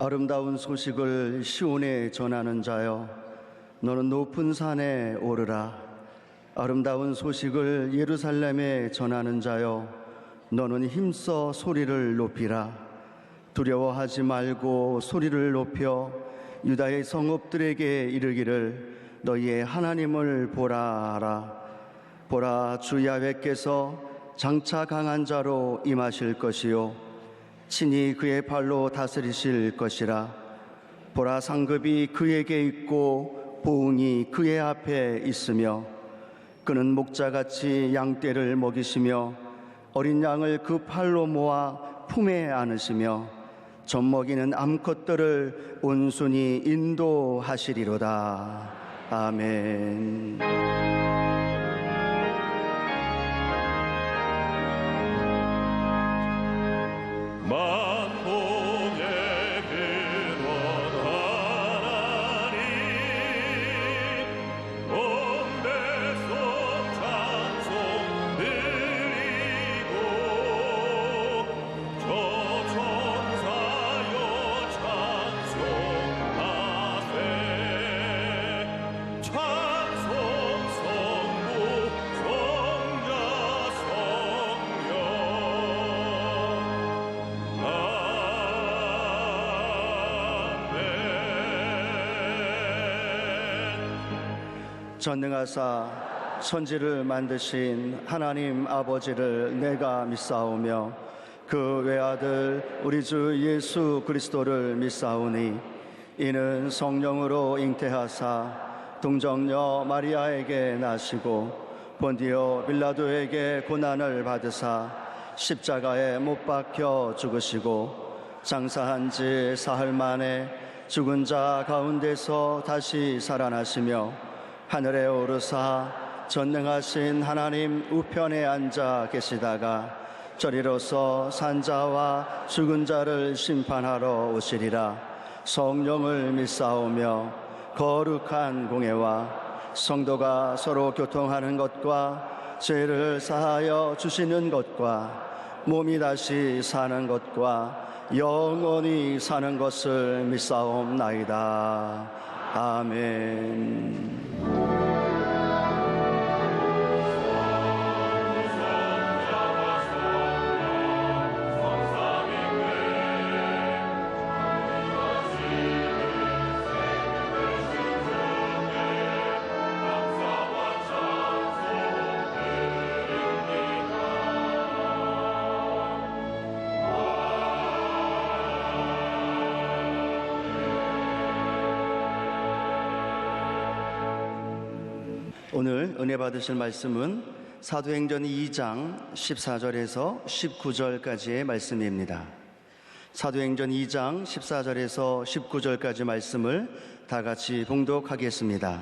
아름다운 소식을 시온에 전하는 자여, 너는 높은 산에 오르라. 아름다운 소식을 예루살렘에 전하는 자여, 너는 힘써 소리를 높이라. 두려워하지 말고 소리를 높여 유다의 성읍들에게 이르기를 너희의 하나님을 보라 하라. 보라, 주 야훼께서 장차 강한 자로 임하실 것이요 친히 그의 발로 다스리실 것이라. 보라, 상급이 그에게 있고 보응이 그의 앞에 있으며 그는 목자같이 양떼를 먹이시며 어린 양을 그 팔로 모아 품에 안으시며 젖먹이는 암컷들을 온순히 인도하시리로다. 아멘. 전능하사 천지를 만드신 하나님 아버지를 내가 믿사오며 그 외아들 우리 주 예수 그리스도를 믿사오니 이는 성령으로 잉태하사 동정녀 마리아에게 나시고 본디오 빌라도에게 고난을 받으사 십자가에 못 박혀 죽으시고 장사한 지 사흘 만에 죽은 자 가운데서 다시 살아나시며 하늘에 오르사 전능하신 하나님 우편에 앉아 계시다가 저리로서 산자와 죽은 자를 심판하러 오시리라. 성령을 믿사오며 거룩한 공회와 성도가 서로 교통하는 것과 죄를 사하여 주시는 것과 몸이 다시 사는 것과 영원히 사는 것을 믿사옵나이다. 아멘. 오늘 은혜 받으실 말씀은 사도행전 2장 14절에서 19절까지의 말씀입니다. 사도행전 2장 14절에서 19절까지 말씀을 다 같이 봉독하겠습니다.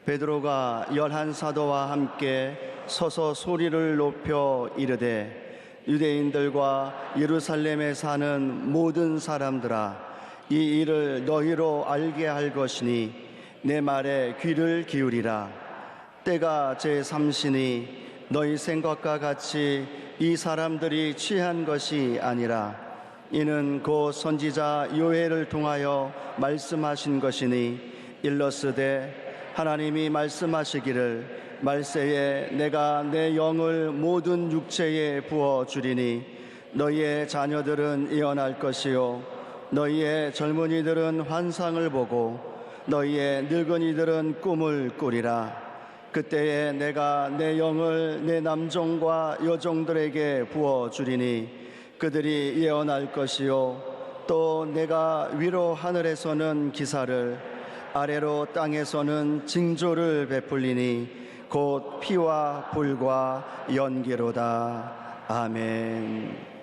베드로가 11사도와 함께 서서 소리를 높여 이르되 유대인들과 예루살렘에 사는 모든 사람들아, 이 일을 너희로 알게 할 것이니 내 말에 귀를 기울이라. 때가 제3시니 너희 생각과 같이 이 사람들이 취한 것이 아니라 이는 곧 선지자 요엘을 통하여 말씀하신 것이니 일러스되 하나님이 말씀하시기를 말세에 내가 내 영을 모든 육체에 부어주리니 너희의 자녀들은 예언할 것이요 너희의 젊은이들은 환상을 보고 너희의 늙은이들은 꿈을 꾸리라. 그때에 내가 내 영을 내 남종과 여종들에게 부어주리니 그들이 예언할 것이요 또 내가 위로 하늘에서는 기사를 아래로 땅에서는 징조를 베풀리니 곧 피와 불과 연기로다. 아멘.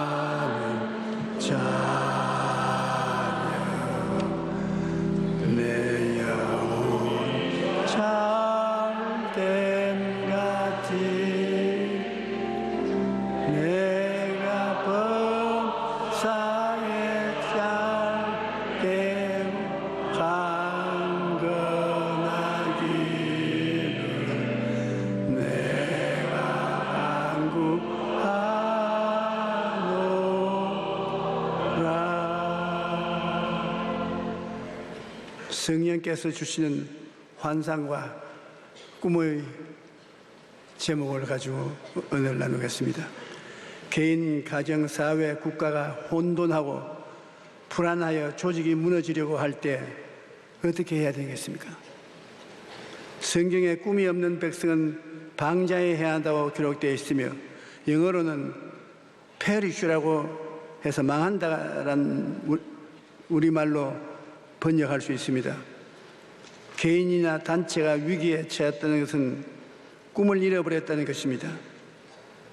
사랑하는 자여 내 영혼 잘됨 같이 내가 범사에 잘됨 강건하기를 내가 간구하노라. 성령께서 주시는 환상과 꿈의 제목을 가지고 은혜를 나누겠습니다. 개인, 가정, 사회, 국가가 혼돈하고 불안하여 조직이 무너지려고 할 때 어떻게 해야 되겠습니까? 성경에 꿈이 없는 백성은 방자해야 한다고 기록되어 있으며 영어로는 페리쉬라고 해서 망한다라는 우리말로 번역할 수 있습니다. 개인이나 단체가 위기에 처했다는 것은 꿈을 잃어버렸다는 것입니다.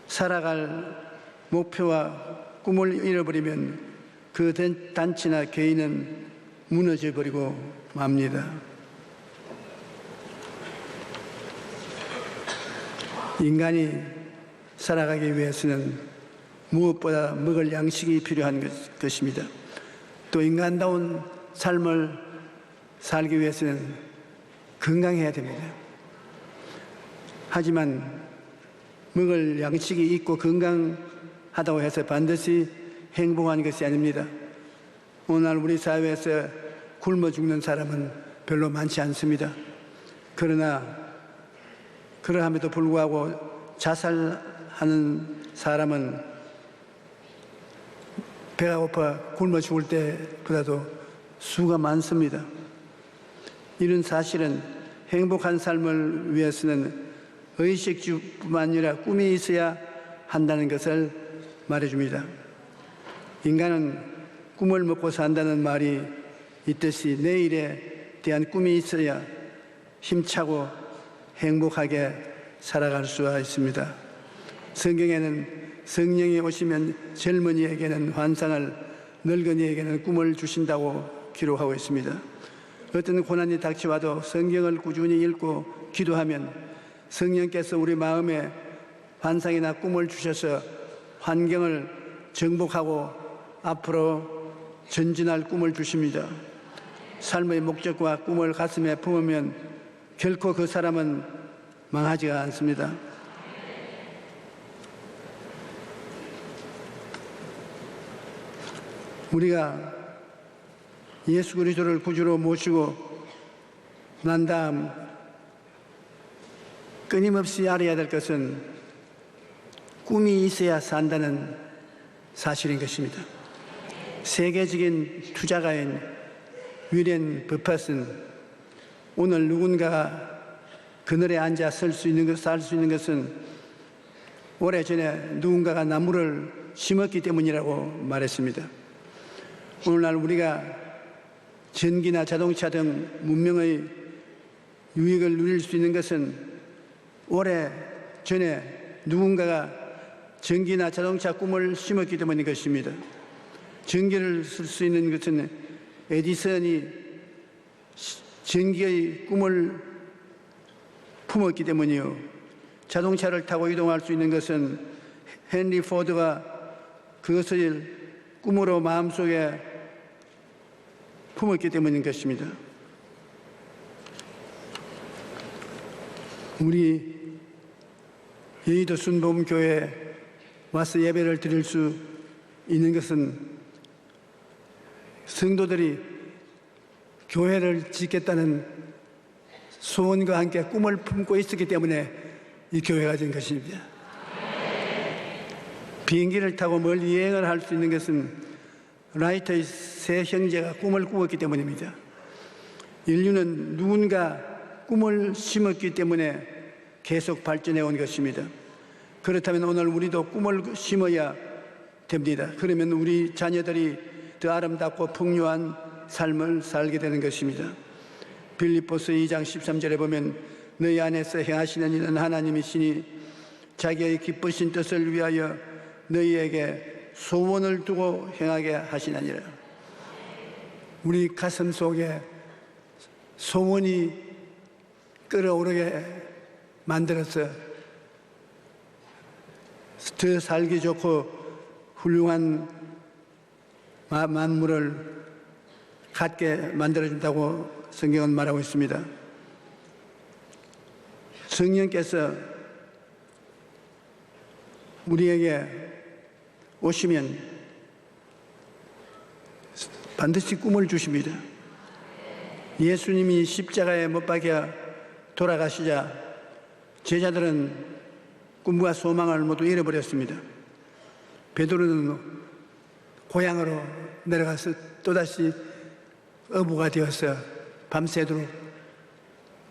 살아갈 목표와 꿈을 잃어버리면 그 단체나 개인은 무너져 버리고 맙니다. 인간이 살아가기 위해서는 무엇보다 먹을 양식이 필요한 것입니다. 또 인간다운 삶을 살기 위해서는 건강해야 됩니다. 하지만 먹을 양식이 있고 건강하다고 해서 반드시 행복한 것이 아닙니다. 오늘 우리 사회에서 굶어 죽는 사람은 별로 많지 않습니다. 그러함에도 불구하고 자살하는 사람은 배가 고파 굶어 죽을 때보다도 수가 많습니다. 이런 사실은 행복한 삶을 위해서는 의식주뿐만 아니라 꿈이 있어야 한다는 것을 말해줍니다. 인간은 꿈을 먹고 산다는 말이 있듯이 내일에 대한 꿈이 있어야 힘차고 행복하게 살아갈 수가 있습니다. 성경에는 성령이 오시면 젊은이에게는 환상을, 늙은이에게는 꿈을 주신다고 기록하고 있습니다. 어떤 고난이 닥쳐와도 성경을 꾸준히 읽고 기도하면 성령께서 우리 마음에 환상이나 꿈을 주셔서 환경을 정복하고 앞으로 전진할 꿈을 주십니다. 삶의 목적과 꿈을 가슴에 품으면 결코 그 사람은 망하지가 않습니다. 우리가 예수 그리스도를 구주로 모시고 난 다음 끊임없이 알아야 될 것은 꿈이 있어야 산다는 사실인 것입니다. 세계적인 투자가인 위렌 버핏은 오늘 누군가가 그늘에 앉아 살 수 있는 것은 오래전에 누군가가 나무를 심었기 때문이라고 말했습니다. 오늘날 우리가 전기나 자동차 등 문명의 유익을 누릴 수 있는 것은 오래전에 누군가가 전기나 자동차 꿈을 심었기 때문인 것입니다. 전기를 쓸 수 있는 것은 에디슨이 전기의 꿈을 품었기 때문이요. 자동차를 타고 이동할 수 있는 것은 헨리 포드가 그것을 꿈으로 마음속에 품었기 때문인 것입니다. 우리 여의도 순복음교회에 와서 예배를 드릴 수 있는 것은 성도들이 교회를 짓겠다는 소원과 함께 꿈을 품고 있었기 때문에 이 교회가 된 것입니다. 비행기를 타고 멀리 여행을 할 수 있는 것은 라이터의 세 형제가 꿈을 꾸었기 때문입니다. 인류는 누군가 꿈을 심었기 때문에 계속 발전해 온 것입니다. 그렇다면 오늘 우리도 꿈을 심어야 됩니다. 그러면 우리 자녀들이 더 아름답고 풍요한 삶을 살게 되는 것입니다. 빌립보서 2장 13절에 보면 너희 안에서 행하시는 일은 하나님이시니 자기의 기쁘신 뜻을 위하여 너희에게 소원을 두고 행하게 하시나니라. 우리 가슴 속에 소원이 끓어오르게 만들어서 더 살기 좋고 훌륭한 만물을 갖게 만들어준다고 성경은 말하고 있습니다. 성령께서 우리에게 오시면 반드시 꿈을 주십니다. 예수님이 십자가에 못 박혀 돌아가시자 제자들은 꿈과 소망을 모두 잃어버렸습니다. 베드로는 고향으로 내려가서 또다시 어부가 되어서 밤새도록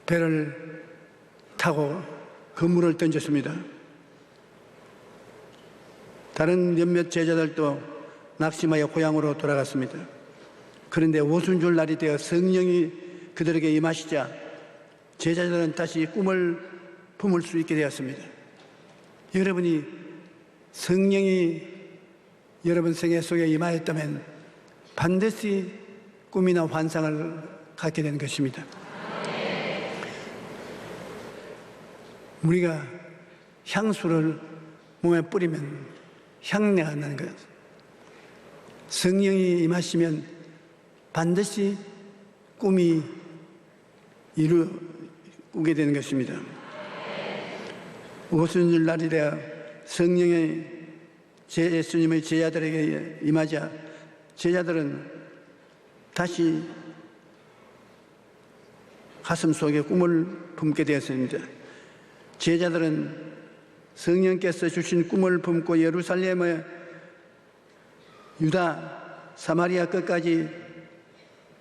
배를 타고 그물을 던졌습니다. 다른 몇몇 제자들도 낙심하여 고향으로 돌아갔습니다. 그런데 오순절 날이 되어 성령이 그들에게 임하시자 제자들은 다시 꿈을 품을 수 있게 되었습니다. 여러분이 성령이 여러분 생애 속에 임하였다면 반드시 꿈이나 환상을 갖게 되는 것입니다. 우리가 향수를 몸에 뿌리면 향내가 나는 것. 성령이 임하시면 반드시 꿈이 꾸게 되는 것입니다. 오순절 날이 되어 성령의 예수님의 제자들에게 임하자 제자들은 다시 가슴 속에 꿈을 품게 되었습니다. 제자들은 성령께서 주신 꿈을 품고 예루살렘의 유다, 사마리아 끝까지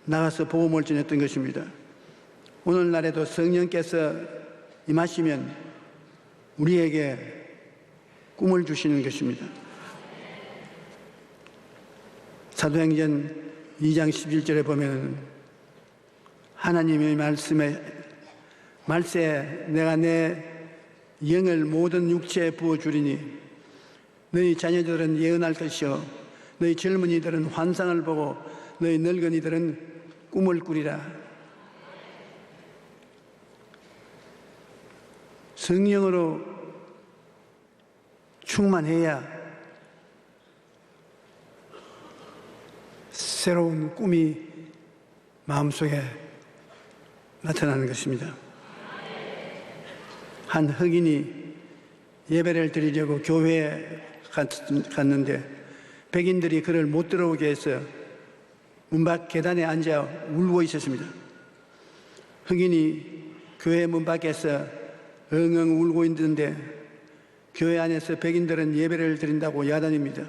나가서 복음을 전했던 것입니다. 오늘날에도 성령께서 임하시면 우리에게 꿈을 주시는 것입니다. 사도행전 2장 11절에 보면 하나님의 말세 내가 내 영을 모든 육체에 부어주리니 너희 자녀들은 예언할 것이요 너희 젊은이들은 환상을 보고 너희 늙은이들은 꿈을 꾸리라. 성령으로 충만해야 새로운 꿈이 마음속에 나타나는 것입니다. 한 흑인이 예배를 드리려고 교회에 갔는데 백인들이 그를 못 들어오게 해서 문 밖 계단에 앉아 울고 있었습니다. 흑인이 교회 문 밖에서 엉엉 울고 있는데 교회 안에서 백인들은 예배를 드린다고 야단입니다.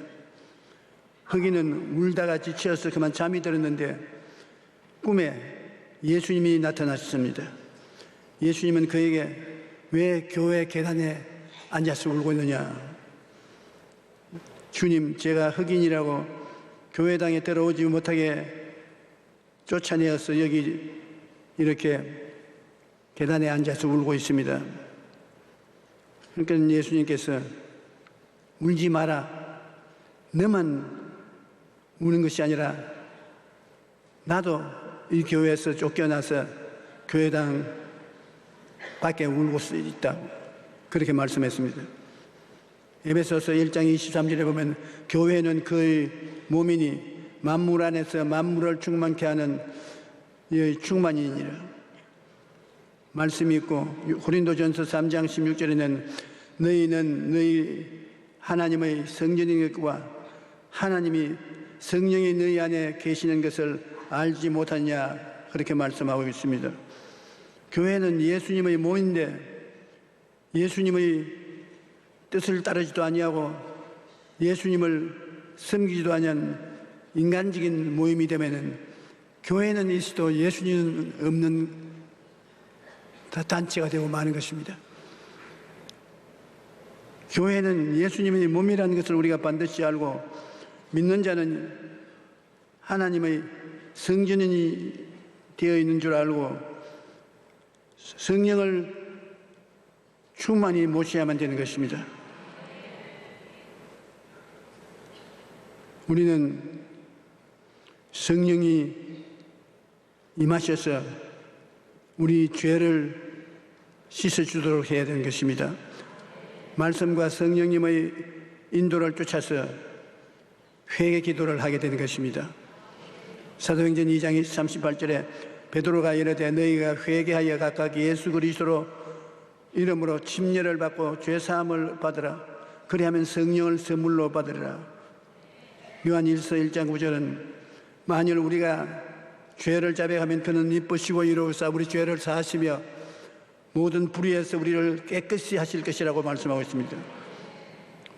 흑인은 울다가 지쳐서 그만 잠이 들었는데 꿈에 예수님이 나타나셨습니다. 예수님은 그에게 왜 교회 계단에 앉아서 울고 있느냐? 주님, 제가 흑인이라고 교회당에 들어오지 못하게 쫓아내어서 여기 이렇게 계단에 앉아서 울고 있습니다. 그러니까 예수님께서 울지 마라. 너만 우는 것이 아니라 나도 이 교회에서 쫓겨나서 교회당 밖에 울고 있다고 그렇게 말씀했습니다. 에베소서 1장 23절에 보면 교회는 그의 몸이니 만물 안에서 만물을 충만케 하는 충만이니라 말씀이 있고, 고린도전서 3장 16절에는 너희는 너희 하나님의 성전인 것과 하나님이 성령이 너희 안에 계시는 것을 알지 못하냐 그렇게 말씀하고 있습니다. 교회는 예수님의 몸인데 예수님의 뜻을 따르지도 아니하고 예수님을 섬기지도 아니한 인간적인 모임이 되면은 교회는 있어도 예수님은 없는 단체가 되고 마는 것입니다. 교회는 예수님의 몸이라는 것을 우리가 반드시 알고 믿는 자는 하나님의 성전이 되어 있는 줄 알고 성령을 충만히 모셔야만 되는 것입니다. 우리는 성령이 임하셔서 우리 죄를 씻어주도록 해야 되는 것입니다. 말씀과 성령님의 인도를 쫓아서 회개 기도를 하게 되는 것입니다. 사도행전 2장 38절에 베드로가 이르되 너희가 회개하여 각각 예수 그리스도로 이름으로 침례를 받고 죄사함을 받으라. 그리하면 성령을 선물로 받으리라. 요한 1서 1장 9절은 만일 우리가 죄를 자백하면 그는 이쁘시고 이로우사 우리 죄를 사하시며 모든 불의에서 우리를 깨끗이 하실 것이라고 말씀하고 있습니다.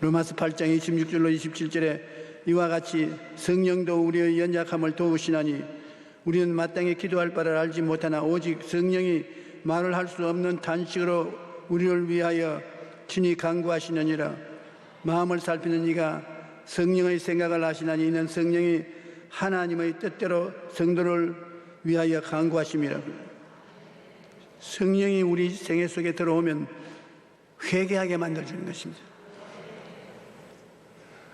로마서 8장 26절로 27절에 이와 같이 성령도 우리의 연약함을 도우시나니 우리는 마땅히 기도할 바를 알지 못하나 오직 성령이 말을 할 수 없는 탄식으로 우리를 위하여 친히 간구하시느니라. 마음을 살피는 이가 성령의 생각을 아시나니 이는 성령이 하나님의 뜻대로 성도를 위하여 간구하심이라. 성령이 우리 생애 속에 들어오면 회개하게 만들어주는 것입니다.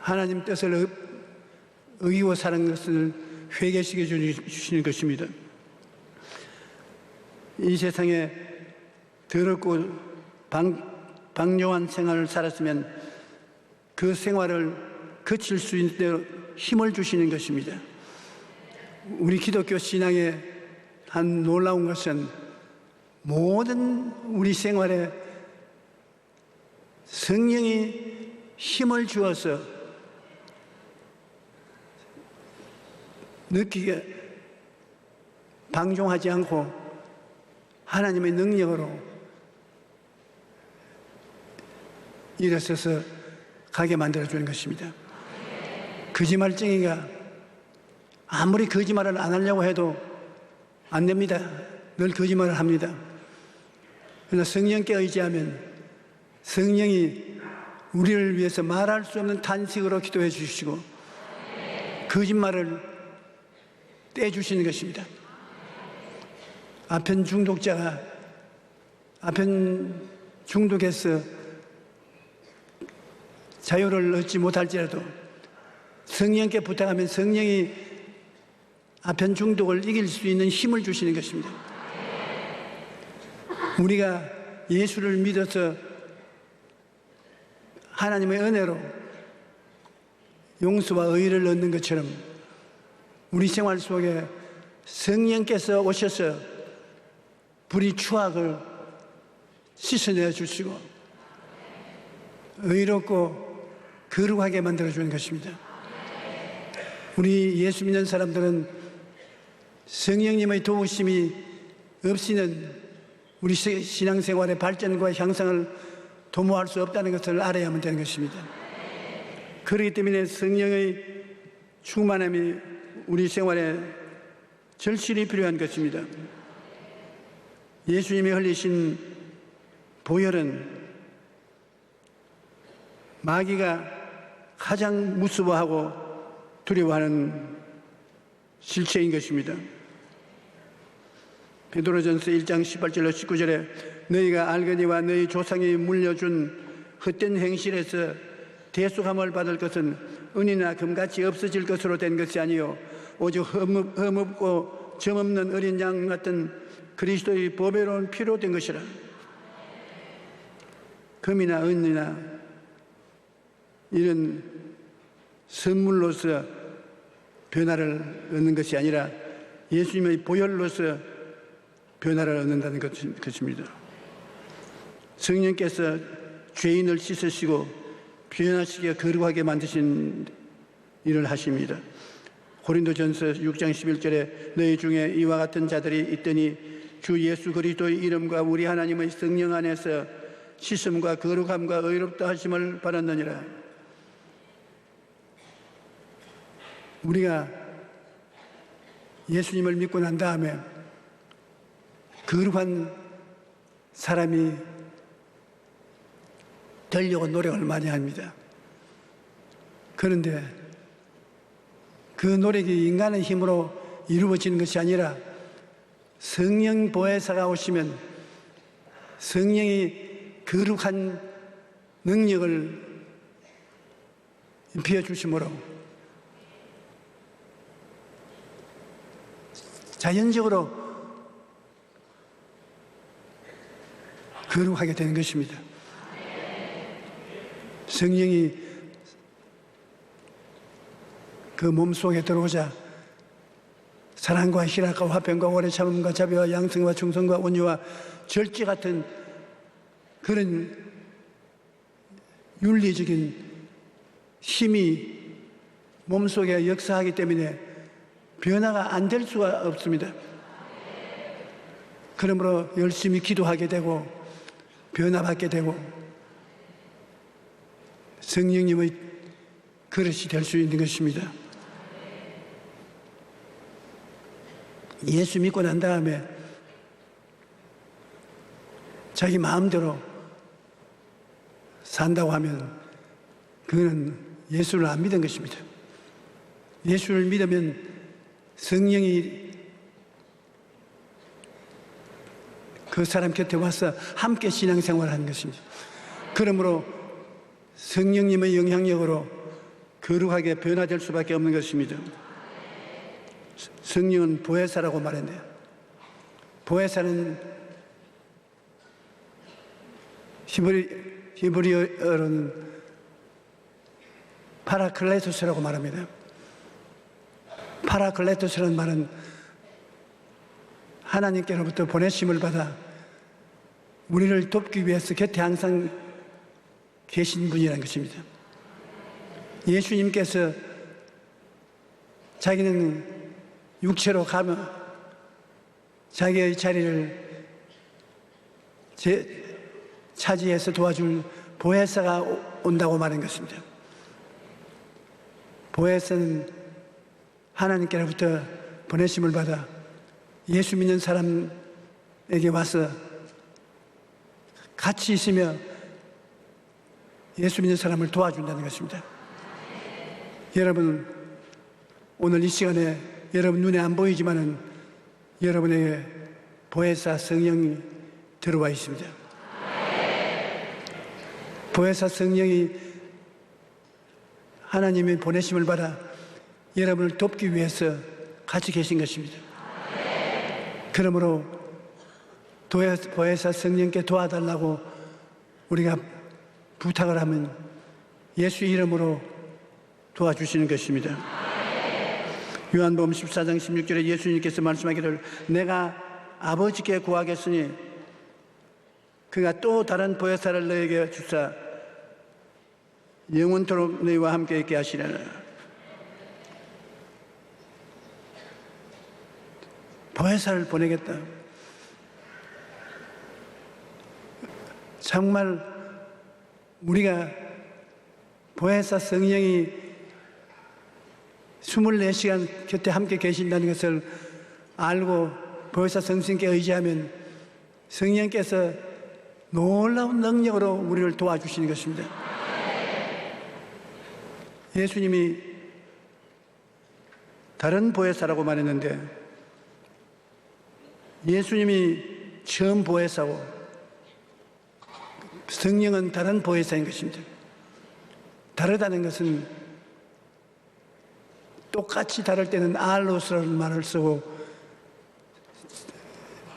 하나님 뜻을 어기고 사는 것을 회개시켜 주시는 것입니다. 이 세상에 더럽고 방종한 생활을 살았으면 그 생활을 거칠 수 있는 대로 힘을 주시는 것입니다. 우리 기독교 신앙의 한 놀라운 것은 모든 우리 생활에 성령이 힘을 주어서 느끼게 방종하지 않고 하나님의 능력으로 일어서서 가게 만들어주는 것입니다. 거짓말쟁이가 아무리 거짓말을 안 하려고 해도 안 됩니다. 늘 거짓말을 합니다. 그러나 성령께 의지하면 성령이 우리를 위해서 말할 수 없는 탄식으로 기도해 주시고 거짓말을 떼주시는 것입니다. 아편 중독에서 자유를 얻지 못할지라도 성령께 부탁하면 성령이 아편 중독을 이길 수 있는 힘을 주시는 것입니다. 우리가 예수를 믿어서 하나님의 은혜로 용서와 의를 얻는 것처럼 우리 생활 속에 성령께서 오셔서 불의 추악을 씻어내 주시고 의롭고 거룩하게 만들어주는 것입니다. 우리 예수 믿는 사람들은 성령님의 도우심이 없이는 우리 신앙생활의 발전과 향상을 도모할 수 없다는 것을 알아야만 되는 것입니다. 그렇기 때문에 성령의 충만함이 우리 생활에 절실히 필요한 것입니다. 예수님이 흘리신 보혈은 마귀가 가장 무서워하고 두려워하는 실체인 것입니다. 베드로전서 1장 18절로 19절에 너희가 알거니와 너희 조상이 물려준 헛된 행실에서 대속함을 받을 것은 은이나 금같이 없어질 것으로 된 것이 아니요 오직 흠없고 점없는 어린 양 같은 그리스도의 보배로운 피로 된 것이라. 금이나 은이나 이런 선물로서 변화를 얻는 것이 아니라 예수님의 보혈로서 변화를 얻는다는 것입니다. 성령께서 죄인을 씻으시고 변화시켜 거룩하게 만드신 일을 하십니다. 고린도전서 6장 11절에 너희 중에 이와 같은 자들이 있더니 주 예수 그리스도의 이름과 우리 하나님의 성령 안에서 씻음과 거룩함과 의롭다 하심을 받았느니라. 우리가 예수님을 믿고 난 다음에 거룩한 사람이 되려고 노력을 많이 합니다. 그런데 그 노력이 인간의 힘으로 이루어지는 것이 아니라 성령 보혜사가 오시면 성령이 거룩한 능력을 비워주심으로 자연적으로 거룩하게 되는 것입니다. 성령이 그 몸속에 들어오자 사랑과 희락과 화평과 오래 참음과 자비와 양성과 충성과 온유와 절제 같은 그런 윤리적인 힘이 몸속에 역사하기 때문에 변화가 안 될 수가 없습니다. 그러므로 열심히 기도하게 되고 변화받게 되고 성령님의 그릇이 될 수 있는 것입니다. 예수 믿고 난 다음에 자기 마음대로 산다고 하면 그거는 예수를 안 믿은 것입니다. 예수를 믿으면 성령이 그 사람 곁에 와서 함께 신앙생활을 하는 것입니다. 그러므로 성령님의 영향력으로 거룩하게 변화될 수밖에 없는 것입니다. 성령은 보혜사라고 말했네요. 보혜사는 히브리어로는 파라클레토스라고 말합니다. 파라클레토스라는 말은 하나님께로부터 보내심을 받아 우리를 돕기 위해서 곁에 항상 계신 분이라는 것입니다. 예수님께서 자기는 육체로 가며 자기의 자리를 차지해서 도와줄 보혜사가 온다고 말한 것입니다. 보혜사는 하나님께로부터 보내심을 받아 예수 믿는 사람에게 와서 같이 있으며 예수 믿는 사람을 도와준다는 것입니다. 여러분, 오늘 이 시간에 여러분 눈에 안 보이지만은 여러분에게 보혜사 성령이 들어와 있습니다. 보혜사 성령이 하나님의 보내심을 받아 여러분을 돕기 위해서 같이 계신 것입니다. 그러므로 보혜사 성령께 도와달라고 우리가 부탁을 하면 예수 이름으로 도와주시는 것입니다. 요한복음 14장 16절에 예수님께서 말씀하기를 내가 아버지께 구하겠으니 그가 또 다른 보혜사를 너에게 주사 영원토록 너희와 함께 있게 하시려나. 보혜사를 보내겠다. 정말 우리가 보혜사 성령이 24시간 곁에 함께 계신다는 것을 알고 보혜사 성령께 의지하면 성령께서 놀라운 능력으로 우리를 도와주시는 것입니다. 예수님이 다른 보혜사라고 말했는데 예수님이 처음 보혜사고 성령은 다른 보혜사인 것입니다. 다르다는 것은 똑같이 다를 때는 알로스라는 말을 쓰고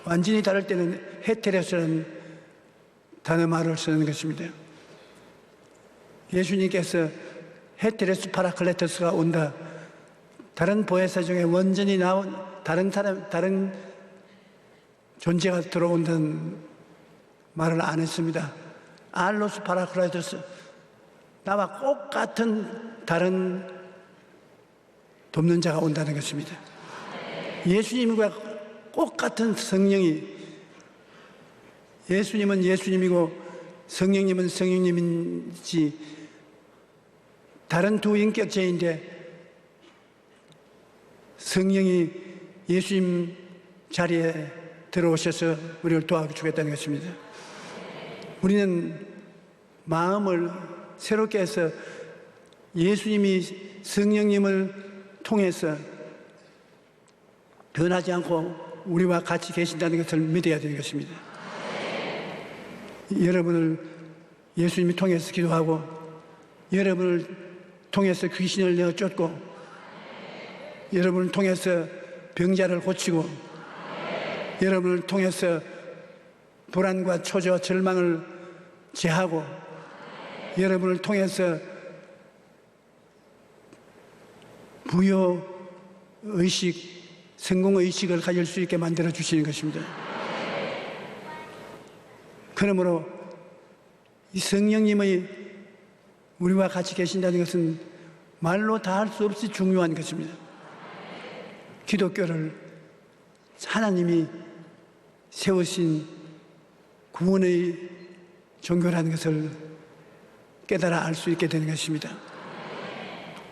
완전히 다를 때는 헤테레스라는 단어 말을 쓰는 것입니다. 예수님께서 헤테레스 파라클레토스가 온다. 다른 보혜사 중에 완전히 나온 다른 존재가 들어온다는 말을 안 했습니다. 알로스 파라클레토스, 나와 똑같은 다른 돕는 자가 온다는 것입니다. 예수님과 똑같은 성령이, 예수님은 예수님이고 성령님은 성령님인지 다른 두 인격체인데 성령이 예수님 자리에 들어오셔서 우리를 도와주겠다는 것입니다. 우리는 마음을 새롭게 해서 예수님이 성령님을 통해서 변하지 않고 우리와 같이 계신다는 것을 믿어야 되는 것입니다. 여러분을 예수님이 통해서 기도하고 여러분을 통해서 귀신을 내어 쫓고 여러분을 통해서 병자를 고치고 여러분을 통해서 불안과 초조, 절망을 제하고 여러분을 통해서 부여의식, 성공의식을 가질 수 있게 만들어 주시는 것입니다. 그러므로 이 성령님의 우리와 같이 계신다는 것은 말로 다 할 수 없이 중요한 것입니다. 기독교를 하나님이 세우신 구원의 종교라는 것을 깨달아 알 수 있게 되는 것입니다.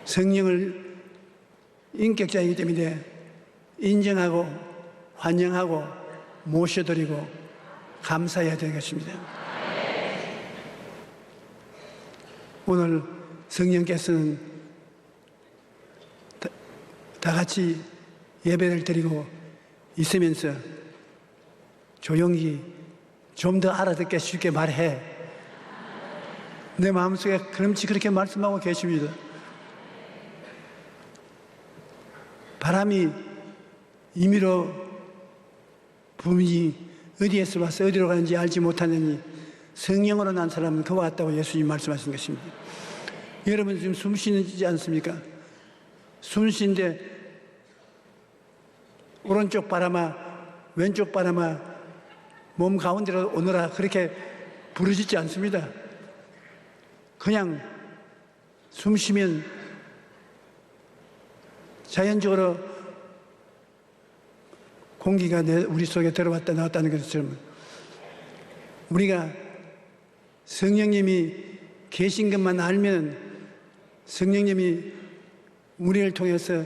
성령을 인격자이기 때문에 인정하고 환영하고 모셔드리고 감사해야 되는 것입니다. 오늘 성령께서는 다 같이 예배를 드리고 있으면서 조용히 좀 더 알아듣게 쉽게 말해. 내 마음속에 그렇게 말씀하고 계십니다. 바람이 임의로 부이 어디에서 와서 어디로 가는지 알지 못하느니 성령으로 난 사람은 그와 같다고 예수님 말씀하신 것입니다. 여러분 지금 숨 쉬지 않습니까? 숨 쉰데 오른쪽 바람아 왼쪽 바람아 몸 가운데로 오너라 그렇게 부르짖지 않습니다. 그냥 숨 쉬면 자연적으로 공기가 우리 속에 들어왔다 나왔다는 것처럼 우리가 성령님이 계신 것만 알면 성령님이 우리를 통해서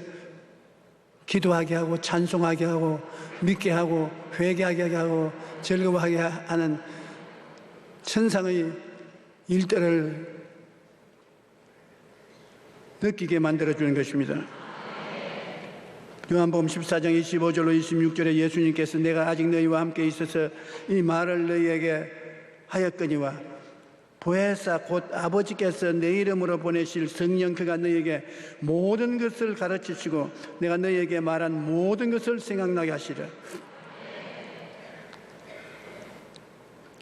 기도하게 하고 찬송하게 하고 믿게 하고 회개하게 하고 즐거워하게 하는 천상의 일들을 느끼게 만들어주는 것입니다. 요한복음 14장 25절로 26절에 예수님께서 내가 아직 너희와 함께 있어서 이 말을 너희에게 하였거니와 보혜사 곧 아버지께서 내 이름으로 보내실 성령 그가 너희에게 모든 것을 가르치시고 내가 너희에게 말한 모든 것을 생각나게 하시리라.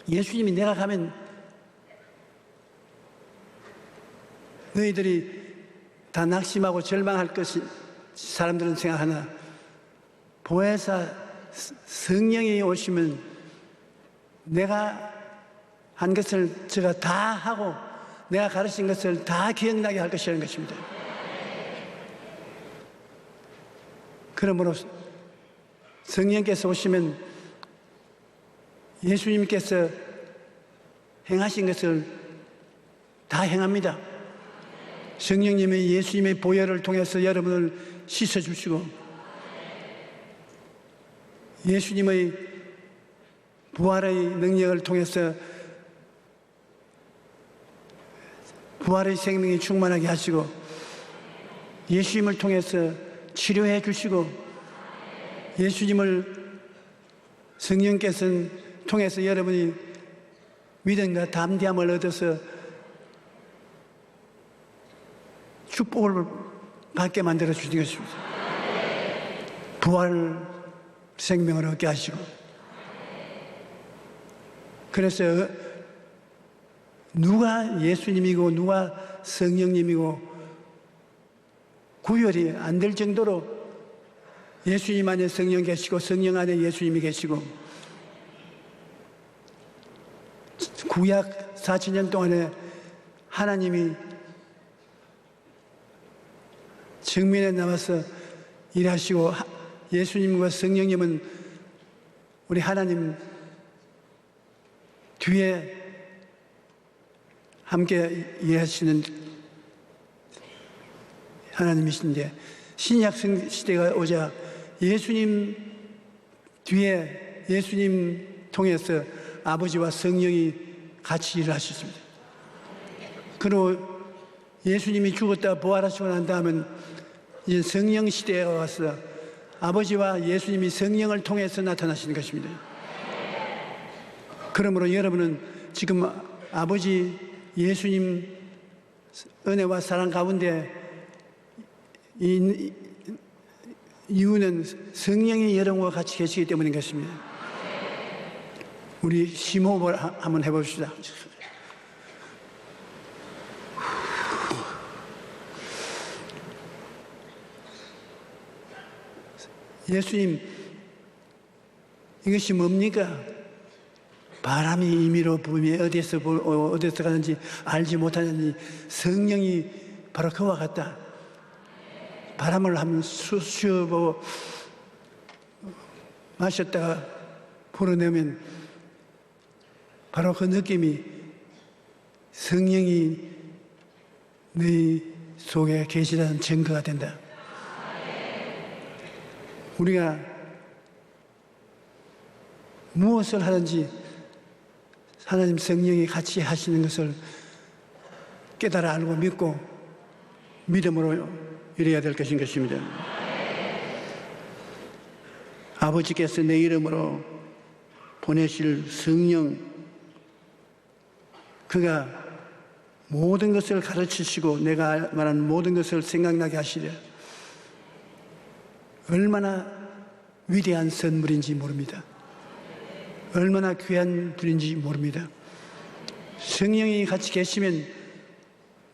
예수님이 내가 가면 너희들이 다 낙심하고 절망할 것이 사람들은 생각하나 보혜사 성령이 오시면 내가 한 것을 제가 다 하고 내가 가르친 것을 다 기억나게 할 것이라는 것입니다. 그러므로 성령께서 오시면 예수님께서 행하신 것을 다 행합니다. 성령님이 예수님의 보혈을 통해서 여러분을 씻어주시고 예수님의 부활의 능력을 통해서 부활의 생명이 충만하게 하시고 예수님을 통해서 치료해 주시고 예수님을 성령께서는 통해서 여러분이 믿음과 담대함을 얻어서 축복을 받게 만들어 주신 것입니다. 부활 생명을 얻게 하시고 그래서 누가 예수님이고 누가 성령님이고 구별이 안 될 정도로 예수님 안에 성령 계시고 성령 안에 예수님이 계시고 구약 4000년 동안에 하나님이 정면에 나와서 일하시고 예수님과 성령님은 우리 하나님 뒤에 함께 일하시는 하나님이신데 신약 시대가 오자 예수님 뒤에 예수님 통해서 아버지와 성령이 같이 일하셨습니다. 그리고 예수님이 죽었다 부활하시고 난 다음은 이제 성령 시대가 와서 아버지와 예수님이 성령을 통해서 나타나시는 것입니다. 그러므로 여러분은 지금 아버지 예수님 은혜와 사랑 가운데 이유는 성령이 여러분과 같이 계시기 때문인 것입니다. 우리 심호흡을 한번 해봅시다. 예수님, 이것이 뭡니까? 바람이 임의로 부으며 어디에서 가는지 알지 못하느니 성령이 바로 그와 같다. 바람을 한번 쉬어보고 마셨다가 불어내면 바로 그 느낌이 성령이 너희 속에 계시다는 증거가 된다. 우리가 무엇을 하든지 하나님 성령이 같이 하시는 것을 깨달아 알고 믿고 믿음으로 이래야 될 것인 것입니다. 아버지께서 내 이름으로 보내실 성령, 그가 모든 것을 가르치시고 내가 말하는 모든 것을 생각나게 하시려. 얼마나 위대한 선물인지 모릅니다. 얼마나 귀한 분인지 모릅니다. 성령이 같이 계시면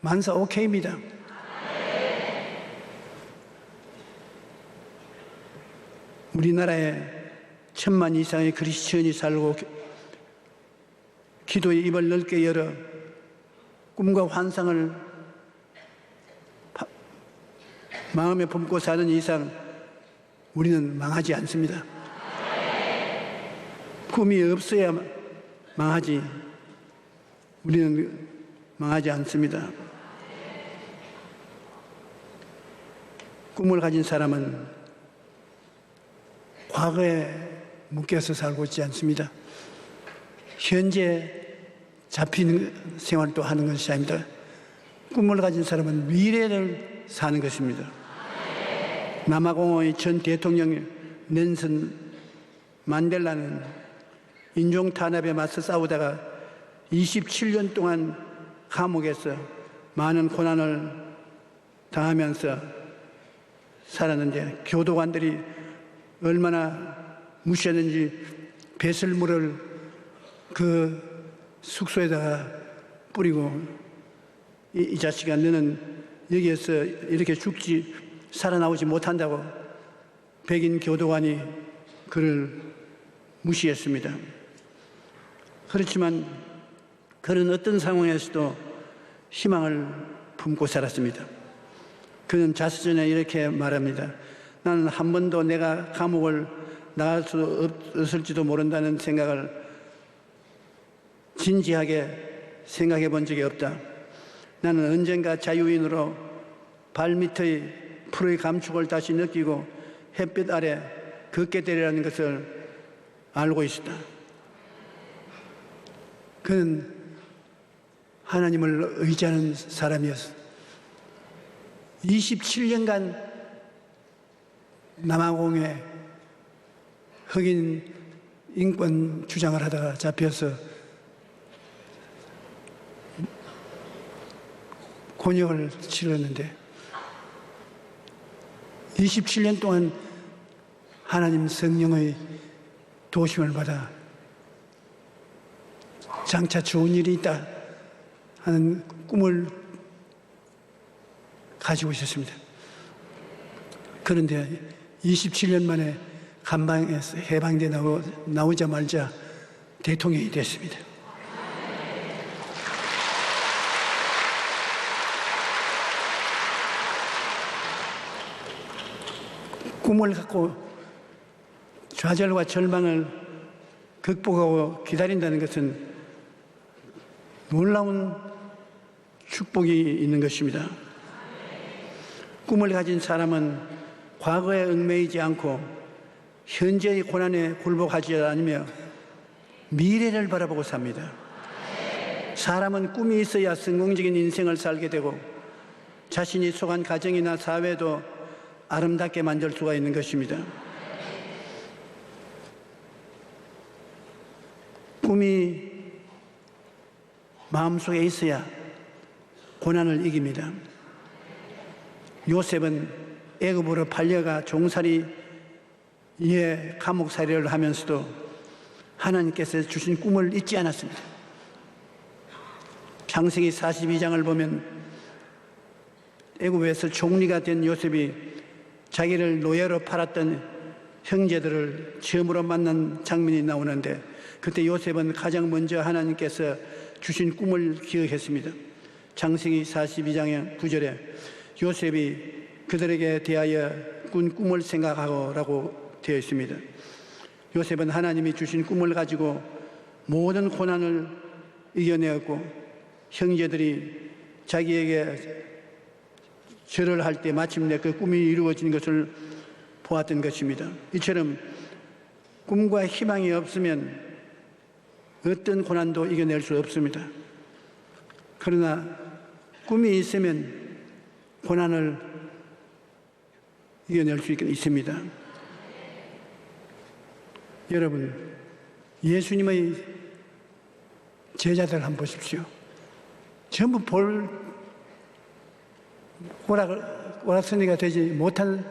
만사 오케이입니다. 우리나라에 1000만 이상의 크리스천이 살고 기도의 입을 넓게 열어 꿈과 환상을 마음에 품고 사는 이상 우리는 망하지 않습니다. 꿈이 없어야 망하지, 우리는 망하지 않습니다. 꿈을 가진 사람은 과거에 묶여서 살고 있지 않습니다. 현재 잡히는 생활도 하는 것이 아닙니다. 꿈을 가진 사람은 미래를 사는 것입니다. 남아공의 전 대통령 넬슨 만델라는 인종 탄압에 맞서 싸우다가 27년 동안 감옥에서 많은 고난을 당하면서 살았는데 교도관들이 얼마나 무시했는지 배설물을 그 숙소에다가 뿌리고 이 자식아 너는 여기에서 이렇게 죽지 살아나오지 못한다고 백인 교도관이 그를 무시했습니다. 그렇지만 그는 어떤 상황에서도 희망을 품고 살았습니다. 그는 자서전에 이렇게 말합니다. 나는 한 번도 내가 감옥을 나갈 수 없을지도 모른다는 생각을 진지하게 생각해 본 적이 없다. 나는 언젠가 자유인으로 발밑의 풀의 감축을 다시 느끼고 햇빛 아래 걷게 되리라는 것을 알고 있었다. 그는 하나님을 의지하는 사람이었어. 27년간 남아공에 흑인 인권 주장을 하다가 잡혀서 곤욕을 치렀는데 27년 동안 하나님 성령의 도심을 받아 장차 좋은 일이 있다 하는 꿈을 가지고 있었습니다. 그런데 27년 만에 감방에서 해방돼 나오자마자 대통령이 됐습니다. 꿈을 갖고 좌절과 절망을 극복하고 기다린다는 것은 놀라운 축복이 있는 것입니다. 꿈을 가진 사람은 과거에 얽매이지 않고 현재의 고난에 굴복하지 않으며 미래를 바라보고 삽니다. 사람은 꿈이 있어야 성공적인 인생을 살게 되고 자신이 속한 가정이나 사회도 아름답게 만들 수가 있는 것입니다. 꿈이 마음속에 있어야 고난을 이깁니다. 요셉은 애굽으로 팔려가 종살이의 감옥살이를 하면서도 하나님께서 주신 꿈을 잊지 않았습니다. 창세기 42장을 보면 애굽에서 총리가 된 요셉이 자기를 노예로 팔았던 형제들을 처음으로 만난 장면이 나오는데, 그때 요셉은 가장 먼저 하나님께서 주신 꿈을 기억했습니다. 창세기 42장의 9절에 요셉이 그들에게 대하여 꾼 꿈을 생각하고라고 되어 있습니다. 요셉은 하나님이 주신 꿈을 가지고 모든 고난을 이겨내었고, 형제들이 자기에게 절을 할 때 마침내 그 꿈이 이루어진 것을 보았던 것입니다. 이처럼 꿈과 희망이 없으면 어떤 고난도 이겨낼 수 없습니다. 그러나 꿈이 있으면 고난을 이겨낼 수 있습니다. 여러분, 예수님의 제자들 한번 보십시오. 전부 오락선이가 되지 못한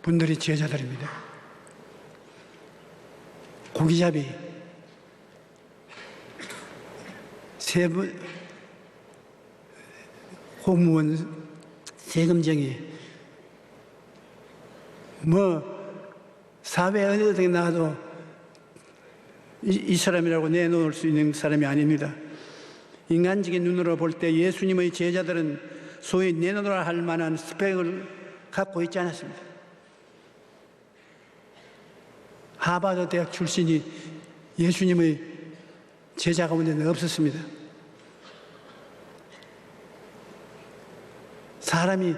분들이 제자들입니다. 고기잡이, 공무원, 세금쟁이, 사회 어디에 나가도 이 사람이라고 내놓을 수 있는 사람이 아닙니다. 인간적인 눈으로 볼 때 예수님의 제자들은 소위 내놓으라 할 만한 스펙을 갖고 있지 않았습니다. 하버드 대학 출신이 예수님의 제자 가운데는 없었습니다. 사람이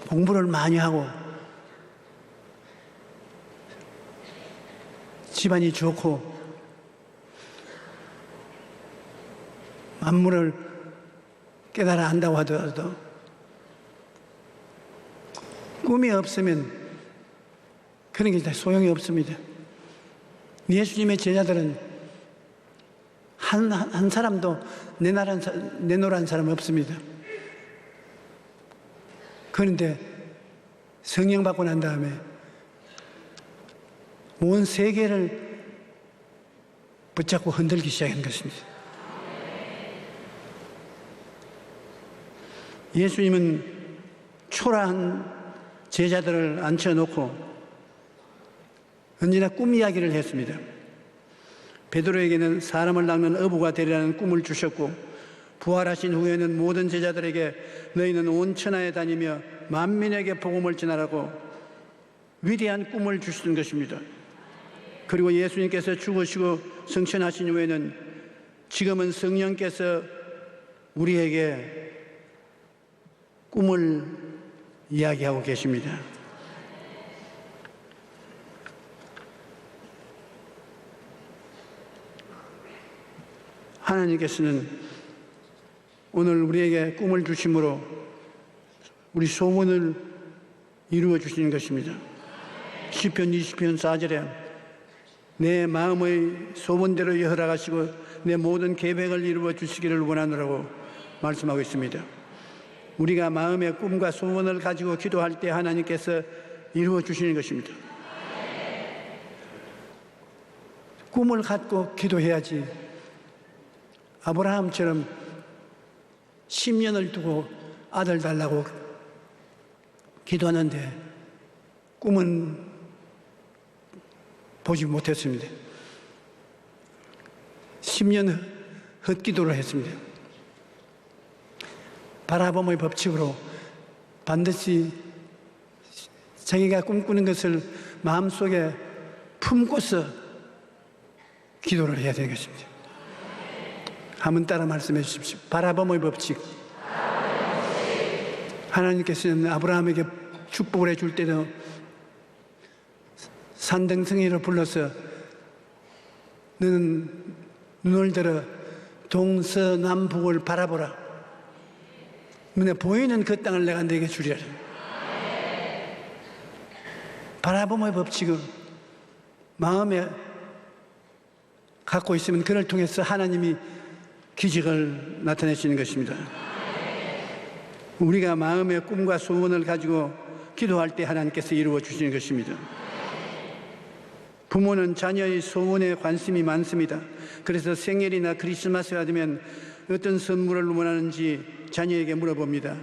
공부를 많이 하고 집안이 좋고 만물을 깨달아 안다고 하더라도 꿈이 없으면 그런 게 다 소용이 없습니다. 예수님의 제자들은 한 사람도 내놓으란 사람 없습니다. 그런데 성령 받고 난 다음에 온 세계를 붙잡고 흔들기 시작한 것입니다. 예수님은 초라한 제자들을 앉혀놓고 언제나 꿈 이야기를 했습니다. 베드로에게는 사람을 낚는 어부가 되리라는 꿈을 주셨고, 부활하신 후에는 모든 제자들에게 너희는 온 천하에 다니며 만민에게 복음을 전하라고 위대한 꿈을 주시던 것입니다. 그리고 예수님께서 죽으시고 승천하신 후에는 지금은 성령께서 우리에게 꿈을 이야기하고 계십니다. 하나님께서는 오늘 우리에게 꿈을 주심으로 우리 소원을 이루어 주시는 것입니다. 시편 20편 4절에 내 마음의 소원대로 허락하시고 내 모든 계획을 이루어 주시기를 원하노라고 말씀하고 있습니다. 우리가 마음의 꿈과 소원을 가지고 기도할 때 하나님께서 이루어 주시는 것입니다. 꿈을 갖고 기도해야지. 아브라함처럼 10년을 두고 아들 달라고 기도하는데 꿈은 보지 못했습니다. 10년 헛기도를 했습니다. 바라봄의 법칙으로 반드시 자기가 꿈꾸는 것을 마음속에 품고서 기도를 해야 되는 것입니다. 한번 따라 말씀해 주십시오. 바라봄의 법칙. 하나님께서는 아브라함에게 축복을 해줄 때도 산등성이를 불러서 너는 눈을 들어 동서남북을 바라보라. 눈에 보이는 그 땅을 내가 너에게 주리라. 바라봄의 법칙은 마음에 갖고 있으면 그를 통해서 하나님이 기적을 나타내시는 것입니다. 우리가 마음의 꿈과 소원을 가지고 기도할 때 하나님께서 이루어 주시는 것입니다. 부모는 자녀의 소원에 관심이 많습니다. 그래서 생일이나 크리스마스가 되면 어떤 선물을 원하는지 자녀에게 물어봅니다.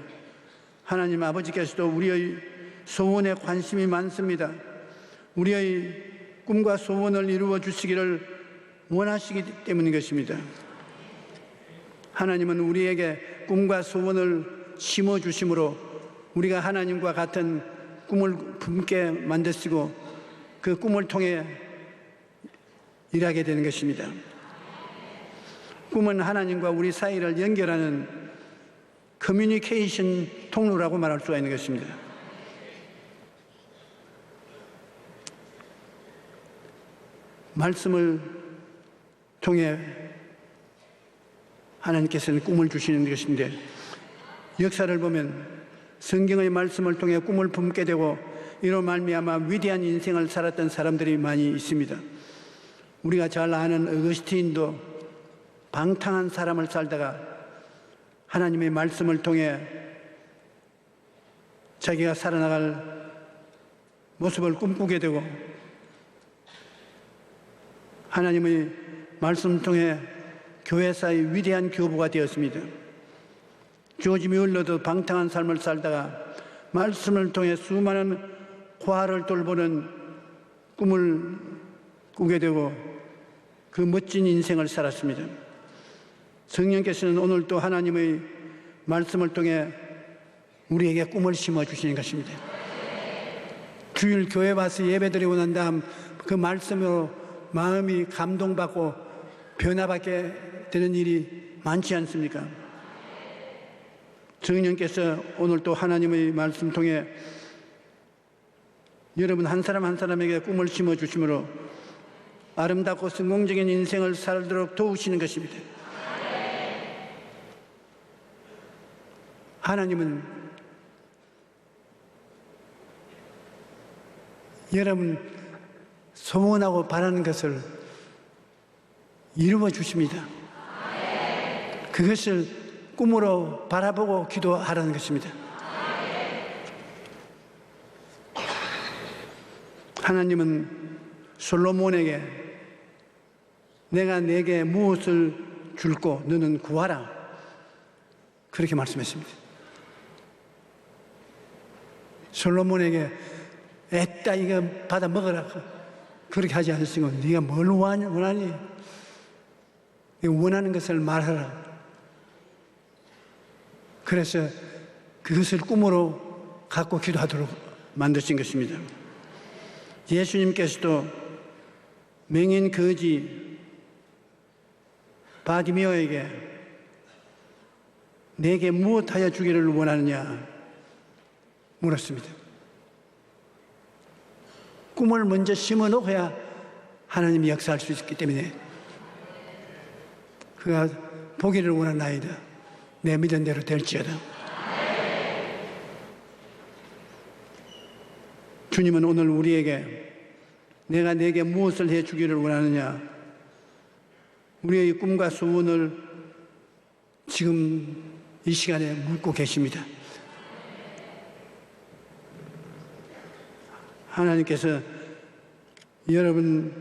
하나님 아버지께서도 우리의 소원에 관심이 많습니다. 우리의 꿈과 소원을 이루어 주시기를 원하시기 때문인 것입니다. 하나님은 우리에게 꿈과 소원을 심어주심으로 우리가 하나님과 같은 꿈을 품게 만드시고 그 꿈을 통해 일하게 되는 것입니다. 꿈은 하나님과 우리 사이를 연결하는 커뮤니케이션 통로라고 말할 수가 있는 것입니다. 말씀을 통해 하나님께서는 꿈을 주시는 것인데 역사를 보면 성경의 말씀을 통해 꿈을 품게 되고 이로 말미암아 위대한 인생을 살았던 사람들이 많이 있습니다. 우리가 잘 아는 어거스틴도 방탕한 사람을 살다가 하나님의 말씀을 통해 자기가 살아나갈 모습을 꿈꾸게 되고 하나님의 말씀을 통해 교회사의 위대한 교부가 되었습니다. 조지 뮬러도 방탕한 삶을 살다가 말씀을 통해 수많은 고아를 돌보는 꿈을 꾸게 되고 그 멋진 인생을 살았습니다. 성령께서는 오늘 또 하나님의 말씀을 통해 우리에게 꿈을 심어주시는 것입니다. 주일 교회 와서 예배드리고 난 다음 그 말씀으로 마음이 감동받고 변화받게 되는 일이 많지 않습니까? 성령께서 오늘 또 하나님의 말씀 통해 여러분 한 사람 한 사람에게 꿈을 심어주심으로 아름답고 성공적인 인생을 살도록 도우시는 것입니다. 하나님은 여러분 소원하고 바라는 것을 이루어 주십니다. 그것을 꿈으로 바라보고 기도하라는 것입니다. 하나님은 솔로몬에게 내가 내게 무엇을 줄고 너는 구하라 그렇게 말씀했습니다. 솔로몬에게 애따 이거 받아 먹으라 그렇게 하지 않으시고 네가 뭘 원하니? 원하는 것을 말하라. 그래서 그것을 꿈으로 갖고 기도하도록 만드신 것입니다. 예수님께서도 맹인 거지 바디메오에게 내게 무엇하여 주기를 원하느냐 물었습니다. 꿈을 먼저 심어놓아야 하나님이 역사할 수 있기 때문에 그가 보기를 원하나이다. 내 믿은 대로 될지어다. 주님은 오늘 우리에게 내가 내게 무엇을 해주기를 원하느냐 우리의 꿈과 소원을 지금 이 시간에 묻고 계십니다. 하나님께서 여러분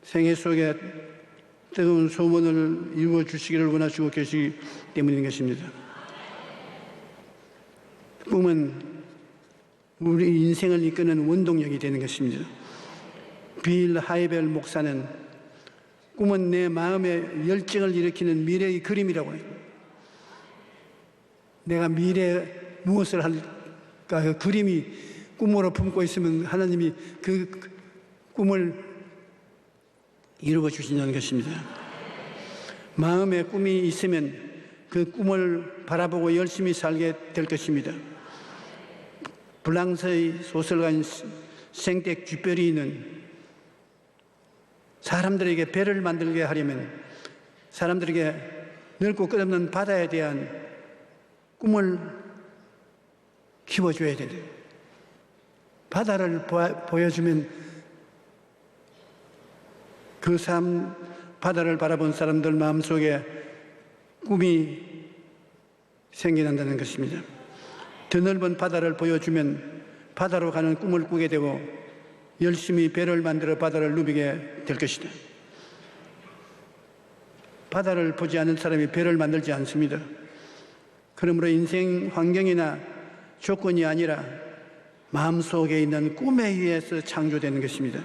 생애 속에 뜨거운 소원을 이루어 주시기를 원하시고 계시기 때문인 것입니다. 꿈은 우리 인생을 이끄는 원동력이 되는 것입니다. 빌 하이벨 목사는 꿈은 내 마음에 열정을 일으키는 미래의 그림이라고 해요. 내가 미래에 무엇을 할까 그 그림이 꿈으로 품고 있으면 하나님이 그 꿈을 이루어 주신다는 것입니다. 마음에 꿈이 있으면 그 꿈을 바라보고 열심히 살게 될 것입니다. 프랑스의 소설가인 생텍 쥐페리는 사람들에게 배를 만들게 하려면 사람들에게 넓고 끝없는 바다에 대한 꿈을 키워줘야 된다. 바다를 보여주면 그 삶, 바다를 바라본 사람들 마음속에 꿈이 생겨난다는 것입니다. 더 넓은 바다를 보여주면 바다로 가는 꿈을 꾸게 되고 열심히 배를 만들어 바다를 누비게 될 것이다. 바다를 보지 않는 사람이 배를 만들지 않습니다. 그러므로 인생 환경이나 조건이 아니라 마음속에 있는 꿈에 의해서 창조되는 것입니다.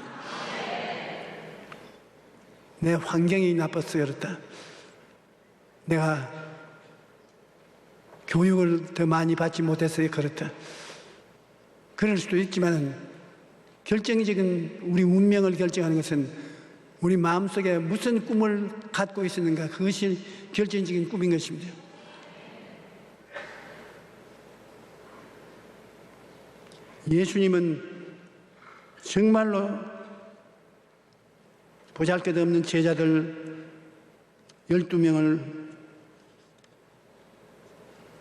내 환경이 나빠서 그렇다. 내가 교육을 더 많이 받지 못해서 그렇다. 그럴 수도 있지만 결정적인 우리 운명을 결정하는 것은 우리 마음속에 무슨 꿈을 갖고 있었는가, 그것이 결정적인 꿈인 것입니다. 예수님은 정말로 보잘것없는 제자들 12명을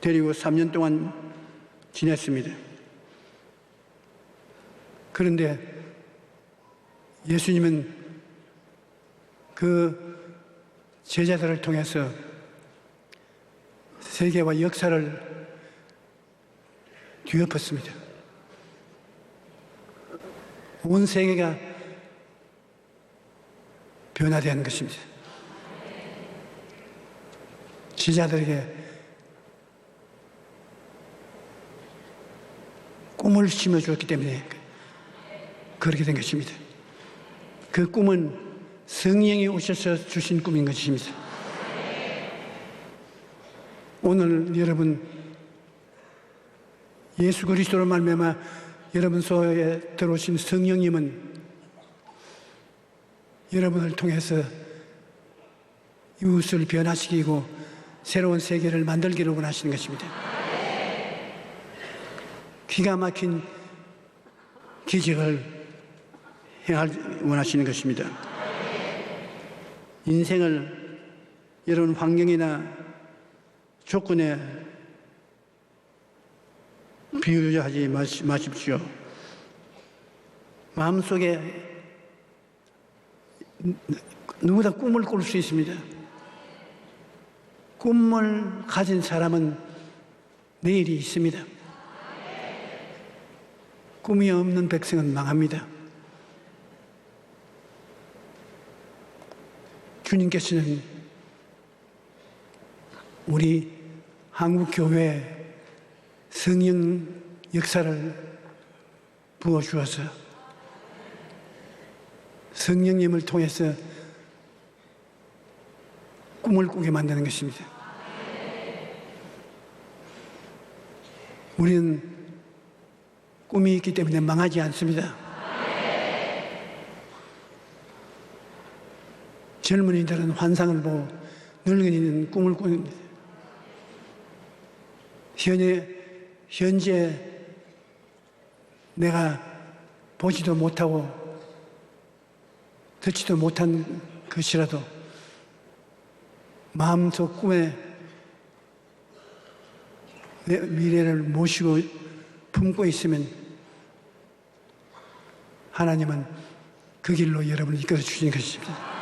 데리고 3년 동안 지냈습니다. 그런데 예수님은 그 제자들을 통해서 세계와 역사를 뒤엎었습니다. 온 세계가 변화되는 것입니다. 제자들에게 꿈을 심어주었기 때문에 그렇게 된 것입니다. 그 꿈은 성령이 오셔서 주신 꿈인 것입니다. 오늘 여러분 예수 그리스도로 말미암아 여러분 속에 들어오신 성령님은 여러분을 통해서 이웃을 변화시키고 새로운 세계를 만들기를 원하시는 것입니다. 기가 막힌 기적을 행할 원하시는 것입니다. 인생을 이런 환경이나 조건에 비유하지 마십시오. 마음속에 누구나 꿈을 꿀 수 있습니다. 꿈을 가진 사람은 내일이 있습니다. 꿈이 없는 백성은 망합니다. 주님께서는 우리 한국교회에 성령 역사를 부어주어서 성령님을 통해서 꿈을 꾸게 만드는 것입니다. 우리는 꿈이 있기 때문에 망하지 않습니다. 젊은이들은 환상을 보고 늙은이는 꿈을 꾸는 현재 내가 보지도 못하고 듣지도 못한 것이라도 마음속 꿈에 내 미래를 모시고 품고 있으면 하나님은 그 길로 여러분을 이끌어 주시는 것입니다.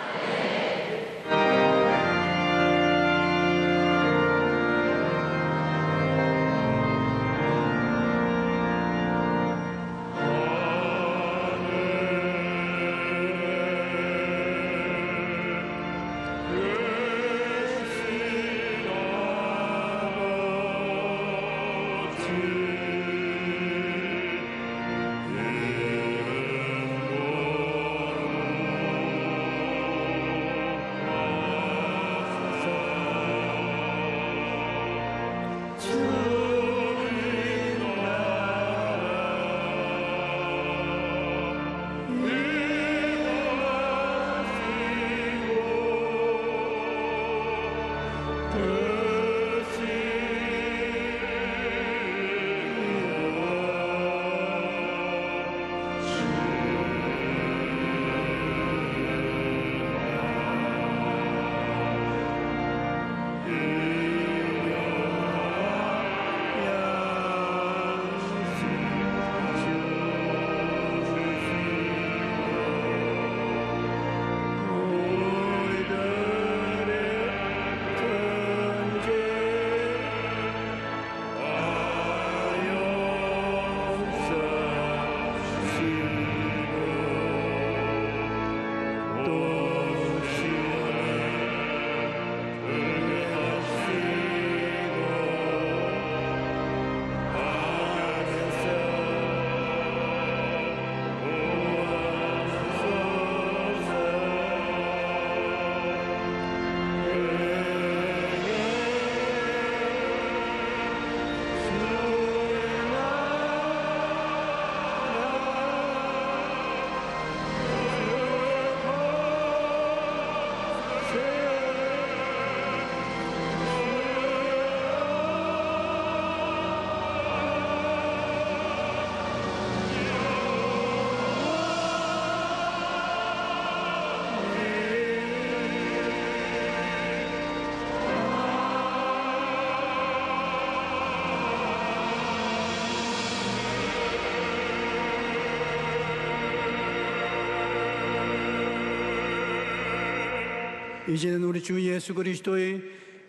이제는 우리 주 예수 그리스도의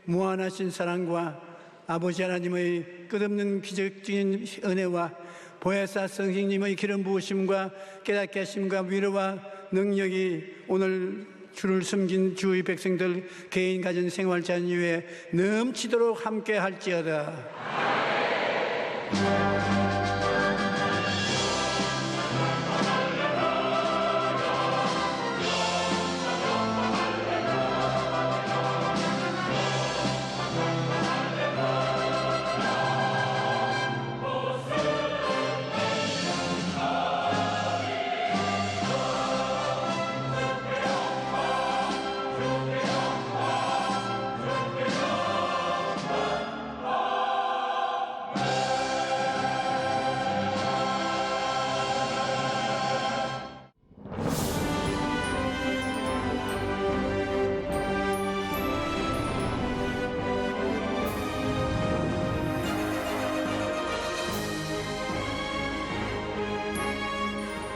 무한하신 사랑과 아버지 하나님의 끝없는 기적적인 은혜와 보혜사 성령님의 기름 부으심과 깨닫게 하심과 위로와 능력이 오늘 주를 섬긴 주의 백성들 개인 가정 생활 자녀에 넘치도록 함께 할지어다.